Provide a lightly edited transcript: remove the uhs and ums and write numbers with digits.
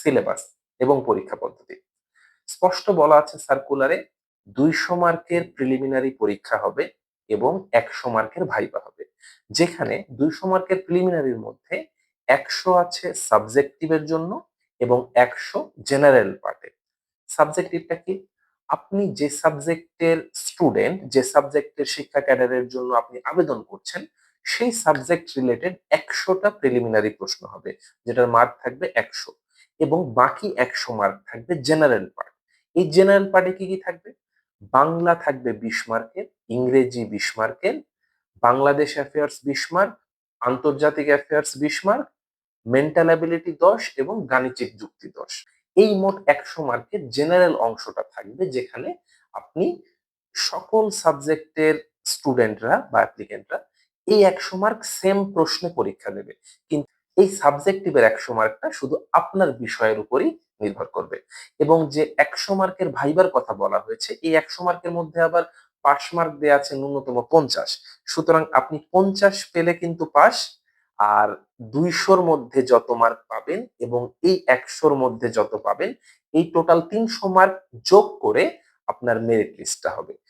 Syllabus এবং পরীক্ষা পদ্ধতি। স্পষ্ট বলা আছে সার্কুলারে 200 মার্কের প্রিলিমিনারি পরীক্ষা হবে এবং 100 মার্কের ভাইবা হবে। যেখানে 200 মার্কের প্রিলিমিনারির মধ্যে 100 আছে সাবজেক্টিভের জন্য এবং 100 জেনারেল পার্টে। সাবজেক্টিভটা কি? আপনি যে সাবজেক্টের স্টুডেন্ট, যে সাবজেক্টের শিক্ষা ক্যাডারের জন্য আপনি আবেদন করছেন, সেই সাবজেক্ট রিলেটেড 100টা প্রিলিমিনারি প্রশ্ন হবে, যেটার মার্ক থাকবে 100 এবং বাকি 100 মার্ক থাকবে জেনারেল পার্ট। এই জেনারেল পার্টে কি কি থাকবে? বাংলা থাকবে 20 মার্কের, ইংরেজি 20 মার্কের, বাংলাদেশ অ্যাফেয়ার্স 20 মার্ক, আন্তর্জাতিক অ্যাফেয়ার্স 20 মার্ক, মেন্টাল অ্যাবিলিটি 10 এবং গাণিতিক যুক্তি 10। এই মোট 100 মার্কের জেনারেল অংশটা থাকবে, যেখানে আপনি সকল সাবজেক্টের স্টুডেন্টরা বা অ্যাপ্লিকেন্টরা এই 100 মার্ক সেম প্রশ্নে পরীক্ষা দেবে। কিন্তু এই সাবজেক্টিভের 100 মার্কটা শুধু আপনার বিষয়ের উপরই নির্ভর করবে। এবং যে 100 মার্কের ভাইবার কথা বলা হয়েছে, এই 100 মার্কের মধ্যে আবার পাস মার্ক দেয়া আছে ন্যূনতম 50। সুতরাং আপনি 50 পেলে কিন্তু পাস। আর 200 র মধ্যে যত মার্ক পাবেন এবং এই 100 র মধ্যে যত পাবেন, এই টোটাল 300 মার্ক যোগ করে আপনার মেরিট লিস্টটা হবে।